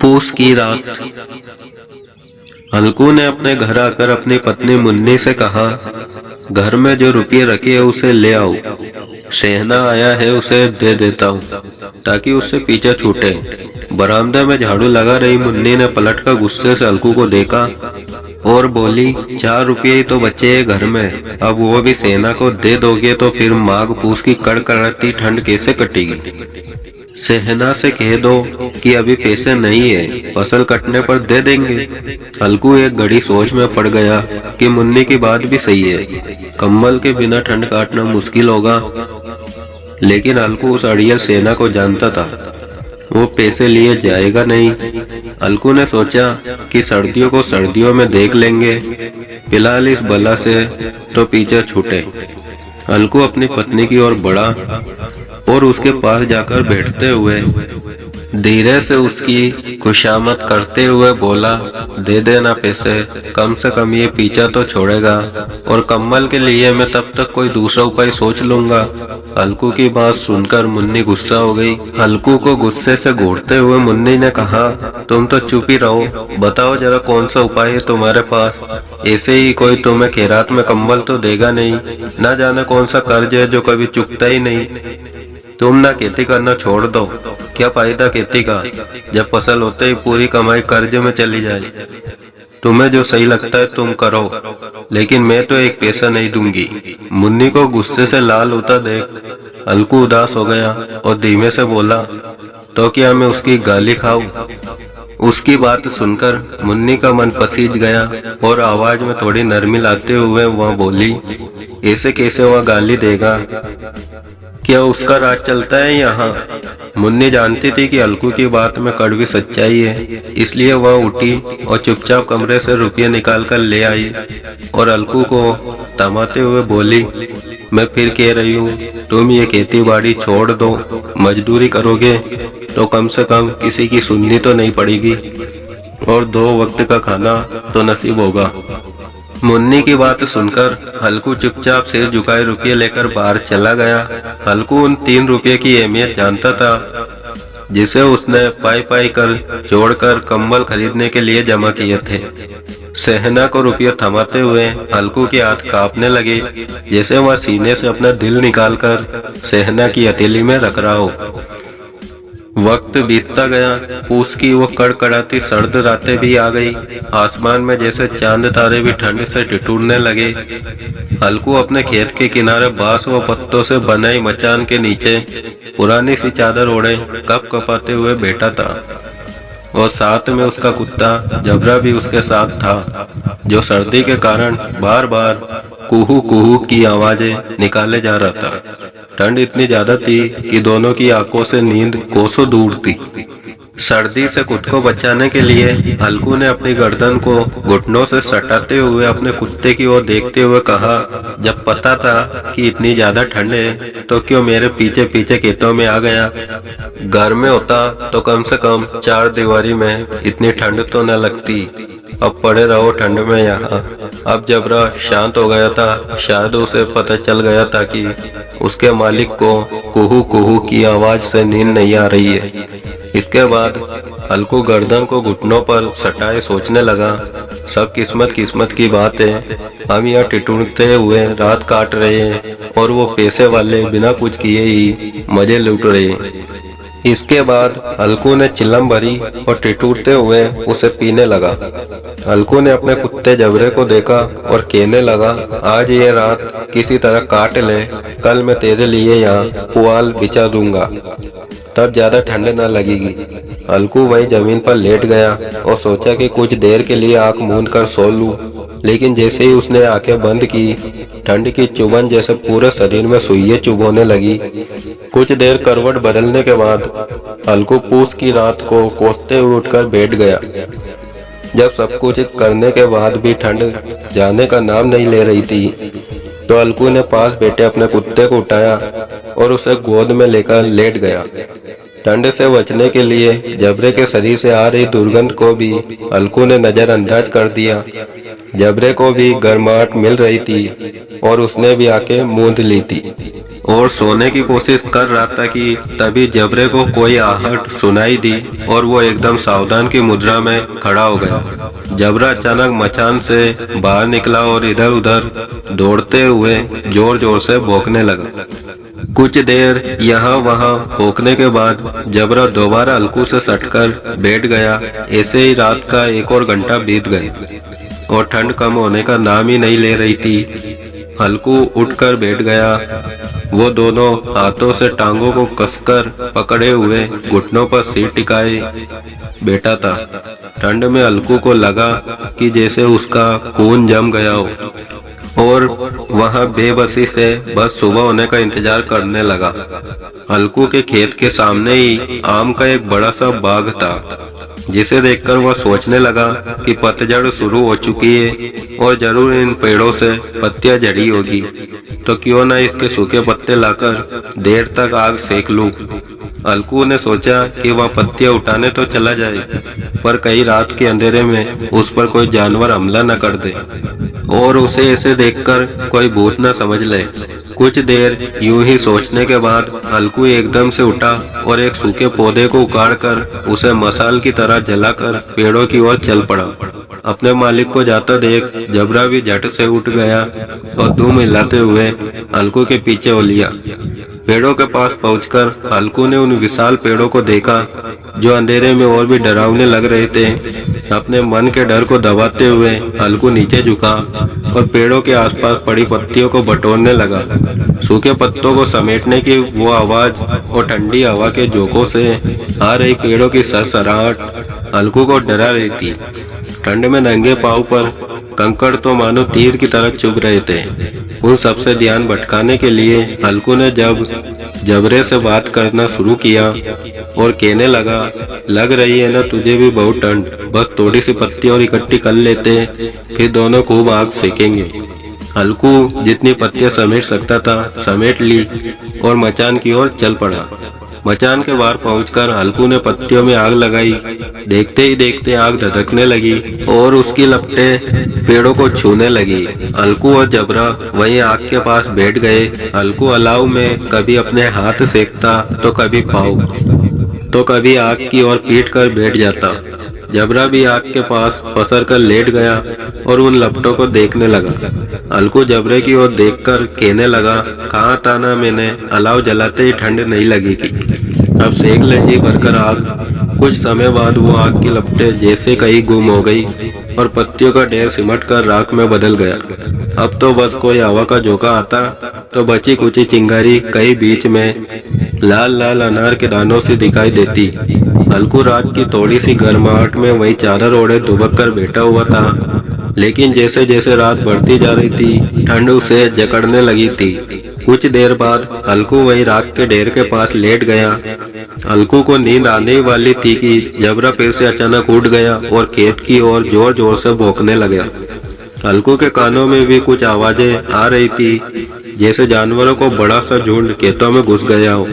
पूस की रात। अलगू ने अपने घर आकर अपनी पत्नी मुन्नी से कहा, घर में जो रुपये रखे है उसे ले आओ। सेहना आया है उसे दे देता हूँ ताकि उससे पीछे छूटे। बरामदे में झाड़ू लगा रही मुन्नी ने पलटकर गुस्से से अलगू को देखा और बोली, 4 रुपये ही तो बचे हैं घर में, अब वो भी सेना को दे दोगे तो फिर माघ पूस की कड़कड़ाती ठंड कैसे कटेगी। सेहना से कह दो कि अभी पैसे नहीं है, फसल कटने पर दे देंगे। अलगू एक घड़ी सोच में पड़ गया कि मुन्नी की बात भी सही है, कंबल के बिना ठंड काटना मुश्किल होगा। लेकिन अलगू उस अड़ियल सेना को जानता था, वो पैसे लिए जाएगा नहीं। अलगू ने सोचा कि सर्दियों को सर्दियों में देख लेंगे, फिलहाल इस बला से तो पीछे छूटे। अलगू अपनी पत्नी की ओर बढ़ा और उसके पास जाकर बैठते हुए धीरे से उसकी खुशामद करते हुए बोला, दे देना पैसे, कम से कम ये पीछा तो छोड़ेगा और कम्बल के लिए मैं तब तक कोई दूसरा उपाय सोच लूंगा। अलगू की बात सुनकर मुन्नी गुस्सा हो गई। अलगू को गुस्से से घूरते हुए मुन्नी ने कहा, तुम तो चुप ही रहो, बताओ जरा कौन सा उपाय है तुम्हारे पास। ऐसे ही कोई तुम्हें खैरात में कम्बल तो देगा नहीं, ना जाने कौन सा कर्ज है जो कभी चुकता ही नहीं। तुम ना खेती करना छोड़ दो, क्या फायदा खेती का जब फसल होते ही पूरी कमाई कर्ज में चली जाए। तुम्हें जो सही लगता है तुम करो, लेकिन मैं तो एक पैसा नहीं दूंगी। मुन्नी को गुस्से से लाल होता देख अलगू उदास हो गया और धीमे से बोला, तो क्या मैं उसकी गाली खाऊं। उसकी बात सुनकर मुन्नी का मन पसीज गया और आवाज में थोड़ी नरमी लाते हुए वह बोली, ऐसे कैसे वह गाली देगा, क्या उसका राज चलता है यहाँ। मुन्नी जानती थी कि अलगू की बात में कड़वी सच्चाई है, इसलिए वह उठी और चुपचाप कमरे से रुपये निकाल कर ले आई और अलगू को थमाते हुए बोली, मैं फिर कह रही हूँ, तुम ये खेती बाड़ी छोड़ दो, मजदूरी करोगे तो कम से कम किसी की सुननी तो नहीं पड़ेगी और 2 वक्त का खाना तो नसीब होगा। मुन्नी की बात सुनकर अलगू चुपचाप सिर झुकाए रुपये लेकर बाहर चला गया। अलगू उन 3 रुपये की अहमियत जानता था जिसे उसने पाई पाई कर जोड़कर कंबल खरीदने के लिए जमा किए थे। सेहना को रुपये थमाते हुए अलगू के हाथ कांपने लगे, जैसे वह सीने से अपना दिल निकालकर सेहना की हथेली में रख रहा हो। वक्त बीतता गया, पूस की वो कड़कड़ाती सर्द रातें भी आ गई। आसमान में जैसे चांद तारे भी ठंड से ठिठुरने लगे। अलगू अपने खेत के किनारे बांस व पत्तों से बनाई मचान के नीचे पुरानी सी चादर ओढ़े कप कपाते हुए बैठा था और साथ में उसका कुत्ता जबरा भी उसके साथ था, जो सर्दी के कारण बार बार कुहू कुहू की आवाजें निकाले जा रहा था। ठंड इतनी ज्यादा थी कि दोनों की आंखों से नींद कोसों दूर थी। सर्दी से खुद को बचाने के लिए अलगू ने अपनी गर्दन को घुटनों से सटाते हुए अपने कुत्ते की ओर देखते हुए कहा, जब पता था कि इतनी ज्यादा ठंड है तो क्यों मेरे पीछे पीछे खेतों में आ गया। घर में होता तो कम से कम 4 दीवारी में इतनी ठंड तो न लगती। अब पड़े रहो ठंड में यहाँ। अब जबरा शांत हो गया था, शायद उसे पता चल गया था कि उसके मालिक को कुहू कुहू की आवाज से नींद नहीं आ रही है। इसके बाद अलगू गर्दन को घुटनों पर सटाए सोचने लगा, सब किस्मत किस्मत की बात है, हम यहाँ टिटुरते हुए रात काट रहे हैं और वो पैसे वाले बिना कुछ किए ही मजे लूट रहे हैं। इसके बाद अलगू ने चिल्लम भरी और टिटूरते हुए उसे पीने लगा। अलगू ने अपने कुत्ते जबरे को देखा और कहने लगा, आज ये रात किसी तरह काट ले, कल मैं तेरे लिए यहाँ पुआल बिछा दूंगा, तब ज्यादा ठंड न लगेगी। अलगू वहीं जमीन पर लेट गया और सोचा कि कुछ देर के लिए आंख मूंद कर सो लूं, लेकिन जैसे ही उसने आंखें बंद की, ठंड की चुभन जैसे पूरे शरीर में सुइयां चुभोने लगी। कुछ देर करवट बदलने के बाद अलगू पूस की रात को कोसते हुए उठकर बैठ गया। जब सब कुछ करने के बाद भी ठंड जाने का नाम नहीं ले रही थी, तो अलगू ने पास बैठे अपने कुत्ते को उठाया और उसे गोद में लेकर लेट गया। ठंड से बचने के लिए जबरे के शरीर से आ रही दुर्गंध को भी अलगू ने नजरअंदाज कर दिया। जबरे को भी गर्माहट मिल रही थी और उसने भी आके मूंद ली थी। और सोने की कोशिश कर रहा था कि तभी जबरे को कोई आहट सुनाई दी और वो एकदम सावधान की मुद्रा में खड़ा हो गया। जबरा अचानक मचान से बाहर निकला और इधर उधर दौड़ते हुए जोर जोर से भौंकने लगा। कुछ देर यहाँ वहाँ भौंकने के बाद जबरा दोबारा अलकू से सटकर बैठ गया। ऐसे ही रात का 1 और घंटा बीत गया और ठंड कम होने का नाम ही नहीं ले रही थी। अलकू उठकर बैठ गया। वो दोनों हाथों से टांगों को कसकर पकड़े हुए घुटनों पर सिर टिकाए बैठा था। ठंड में अलकू को लगा कि जैसे उसका खून जम गया हो और वह बेबसी से बस सुबह होने का इंतजार करने लगा। अलकू के खेत के सामने ही आम का एक बड़ा सा बाग था, जिसे देखकर वह सोचने लगा कि पतझड़ शुरू हो चुकी है और जरूर इन पेड़ों से पत्तियां झड़ी होगी, तो क्यों ना इसके सूखे पत्ते लाकर देर तक आग सेक लूं। अलकू ने सोचा कि वह पत्तियां उठाने तो चला जाए, पर कहीं रात के अंधेरे में उस पर कोई जानवर हमला न कर दे और उसे ऐसे देखकर कोई भूत न समझ ले। कुछ देर यूं ही सोचने के बाद अलकू एकदम से उठा और एक सूखे पौधे को उखाड़कर उसे मसाल की तरह जलाकर पेड़ों की ओर चल पड़ा। अपने मालिक को जाता देख जबरा भी झट से उठ गया और दुम हिलाते हुए अलकू के पीछे हो लिया। पेड़ों के पास पहुंचकर अलकू ने उन विशाल पेड़ों को देखा जो अंधेरे में और भी डरावने लग रहे थे। अपने मन के डर को दबाते हुए अलकू नीचे झुका और पेड़ों के आसपास पड़ी पत्तियों को बटोरने लगा। सूखे पत्तों को समेटने की वो आवाज और ठंडी हवा के झोंकों से आ रही पेड़ों की सरसराहट अलकू को डरा रही थी। ठंड में नंगे पांव पर कंकड़ तो मानो तीर की तरह चुभ रहे थे। उन सबसे ध्यान भटकाने के लिए अलकू ने जब जबरे से बात करना शुरू किया और कहने लगा, लग रही है ना तुझे भी बहुत ठंड, बस थोड़ी सी पत्ती और इकट्ठी कर लेते, फिर दोनों खूब आग सेकेंगे। अलकू जितनी पत्तियां समेट सकता था समेट ली और मचान की ओर चल पड़ा। मचान के बाहर पहुंचकर अलकू ने पत्तियों में आग लगाई। देखते ही देखते आग धधकने लगी और उसकी लपटें पेड़ों को छूने लगी। अलकू और जबरा वहीं आग के पास बैठ गए। अलकू अलाव में कभी अपने हाथ सेकता तो कभी पाँव, तो कभी आग की ओर पीट कर बैठ जाता। जबरा भी आग के पास पसर कर लेट गया और उन लपटों को देखने लगा। अलकू जबरे की ओर देखकर कहने लगा, कहा था ना मैंने, अलाव जलाते ही ठंड नहीं लगेगी, अब सेक ले जी भरकर आग। कुछ समय बाद वो आग की लपटें जैसे कहीं गुम हो गई और पत्तियों का ढेर सिमट कर राख में बदल गया। अब तो बस कोई हवा का झोंका आता तो बची कुची चिंगारी कहीं बीच में लाल लाल अनार के दानों से दिखाई देती। अलकू रात की थोड़ी सी गर्माहट में वही चादर ओढ़े दुबक कर बैठा हुआ था, लेकिन जैसे जैसे रात बढ़ती जा रही थी ठंड उसे जकड़ने लगी थी। कुछ देर बाद अलकू वही राख के ढेर के पास लेट गया। अलकू को नींद आने वाली थी कि जबरा फिर से अचानक उठ गया और खेत की ओर जोर जोर से भौंकने लगा। अलकू के कानों में भी कुछ आवाजें आ रही थी, जैसे जानवरों को बड़ा सा झुंड खेतों में घुस गया हो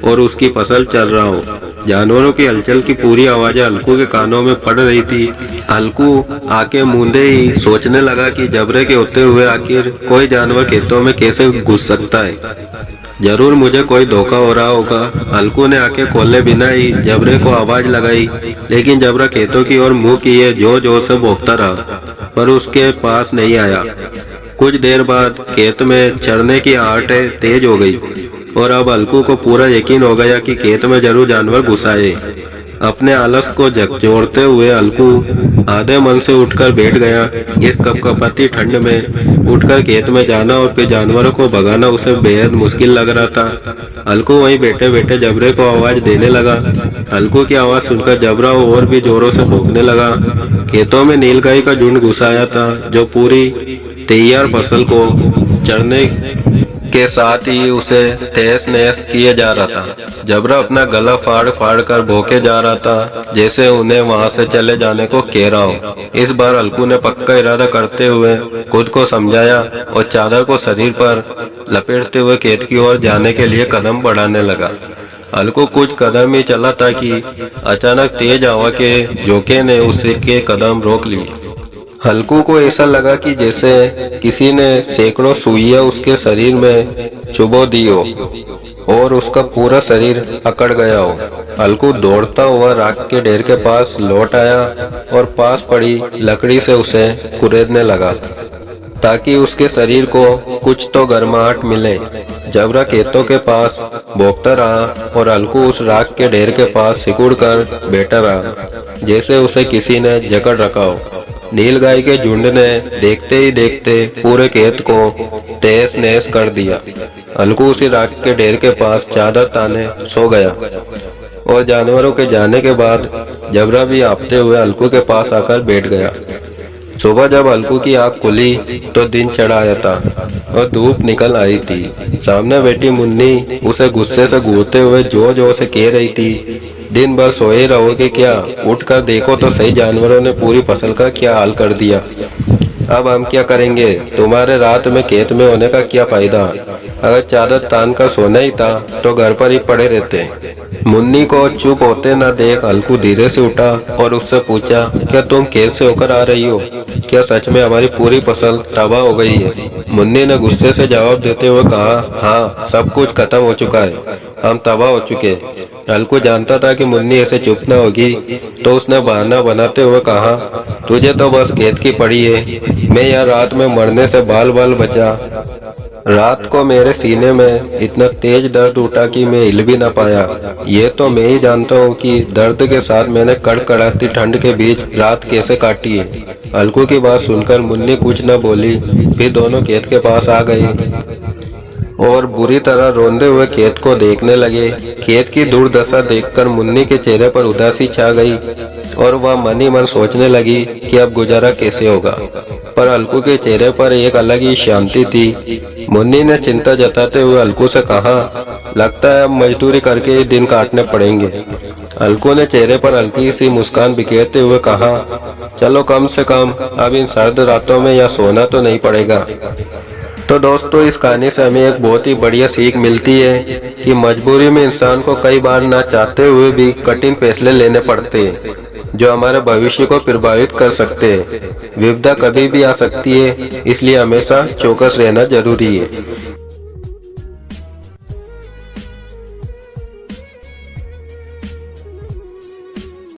और उसकी फसल चल रहा हो। जानवरों की हलचल की पूरी आवाजें अलकू के कानों में पड़ रही थी। अलकू आंखें मूंदे ही सोचने लगा कि जबरे के होते हुए आखिर कोई जानवर खेतों में कैसे घुस सकता है। जरूर मुझे कोई धोखा हो रहा होगा। अलकू ने आंखें खोले बिना ही जबरे को आवाज लगाई, लेकिन जबरा खेतों की ओर मुंह किए जोर जोर से भौंकता रहा, पर उसके पास नहीं आया। कुछ देर बाद खेत में चढ़ने की आहटें तेज हो गई और अब अलकू को पूरा यकीन हो गया कि खेत में जरूर जानवर घुस आए। अपने आलस को झकझोरते हुए अलकू आधे मन से उठकर बैठ गया। इस कपकपाती ठंड में उठकर खेत में जाना और फिर जानवरों को भगाना उसे बेहद मुश्किल लग रहा था। अलकू वहीं बैठे बैठे जबरे को आवाज देने लगा। अलकू की आवाज सुनकर जबरा और भी जोरों से भौंकने लगा। खेतों में नीलगाय का झुंड घुस आया था, जो पूरी तैयार फसल को चढ़ने के साथ ही उसे तहस नहस किए जा रहा था। जबरा अपना गला फाड़ फाड़ कर भौंके जा रहा था, जैसे उन्हें वहां से चले जाने को कह रहा हो। इस बार अलकू ने पक्का इरादा करते हुए खुद को समझाया और चादर को शरीर पर लपेटते हुए खेत की ओर जाने के लिए कदम बढ़ाने लगा। अलकू कुछ कदम ही चला था कि अचानक तेज हवा के झोंके ने उसके कदम रोक लिए। हल्कू को ऐसा लगा कि जैसे किसी ने सैकड़ों सुइयां उसके शरीर में चुभो दी हो और उसका पूरा शरीर अकड़ गया हो। हल्कू दौड़ता हुआ राख के ढेर के पास लौट आया और पास पड़ी लकड़ी से उसे कुरेदने लगा ताकि उसके शरीर को कुछ तो गर्माहट मिले। जबरा खेतों के पास भोंकता रहा और हल्कू उस राख के ढेर के पास सिकुड़ कर बैठा रहा जैसे उसे किसी ने जकड़ रखा हो। नीलगाय के झुंड ने देखते ही देखते पूरे खेत को तहस नहस कर दिया। हल्कू उसी राख के ढेर के पास चादर ताने सो गया और जानवरों के जाने के बाद जबरा भी आपते हुए हल्कू के पास आकर बैठ गया। सुबह जब हल्कू की आंख खुली तो दिन चढ़ा आया था और धूप निकल आई थी। सामने बैठी मुन्नी उसे गुस्से से घूरते हुए जोर जोर से कह रही थी, दिन भर सोए रहोगे क्या? उठकर देखो तो सही, जानवरों ने पूरी फसल का क्या हाल कर दिया। अब हम क्या करेंगे? तुम्हारे रात में खेत में होने का क्या फायदा? अगर चादर तान कर सोना ही था तो घर पर ही पड़े रहते। मुन्नी को चुप होते न देख हल्कू धीरे से उठा और उससे पूछा, क्या तुम खेत से होकर आ रही हो? क्या सच में हमारी पूरी फसल तबाह हो गई है? मुन्नी ने गुस्से से जवाब देते हुए कहा, हाँ, सब कुछ खत्म हो चुका है, हम तबाह हो चुके। हल्कू जानता था कि मुन्नी ऐसे चुप न होगी तो उसने बहाना बनाते हुए कहा, तुझे तो बस खेत की पड़ी है, मैं यहाँ रात में मरने से बाल बाल बचा। रात को मेरे सीने में इतना तेज दर्द उठा कि मैं हिल भी न पाया। ये तो मैं ही जानता हूँ कि दर्द के साथ मैंने कड़कड़ाती ठंड के बीच रात कैसे काटी है। हल्कू की बात सुनकर मुन्नी कुछ न बोली। फिर दोनों खेत के पास आ गए और बुरी तरह रोंदे हुए खेत को देखने लगे। खेत की दुर्दशा देखकर मुन्नी के चेहरे पर उदासी छा गई और वह मन ही मन सोचने लगी कि अब गुजारा कैसे होगा। पर हल्कू के चेहरे पर एक अलग ही शांति थी। मुन्नी ने चिंता जताते हुए हल्कू से कहा, लगता है अब मजदूरी करके ही दिन काटने पड़ेंगे। हल्कू ने चेहरे पर हल्की सी मुस्कान बिखेरते हुए कहा, चलो कम से कम अब इन सर्द रातों में यहाँ सोना तो नहीं पड़ेगा। तो दोस्तों, इस कहानी से हमें एक बहुत ही बढ़िया सीख मिलती है कि मजबूरी में इंसान को कई बार ना चाहते हुए भी कठिन फैसले लेने पड़ते हैं जो हमारे भविष्य को प्रभावित कर सकते हैं। विपदा कभी भी आ सकती है, इसलिए हमेशा चौकस रहना जरूरी है।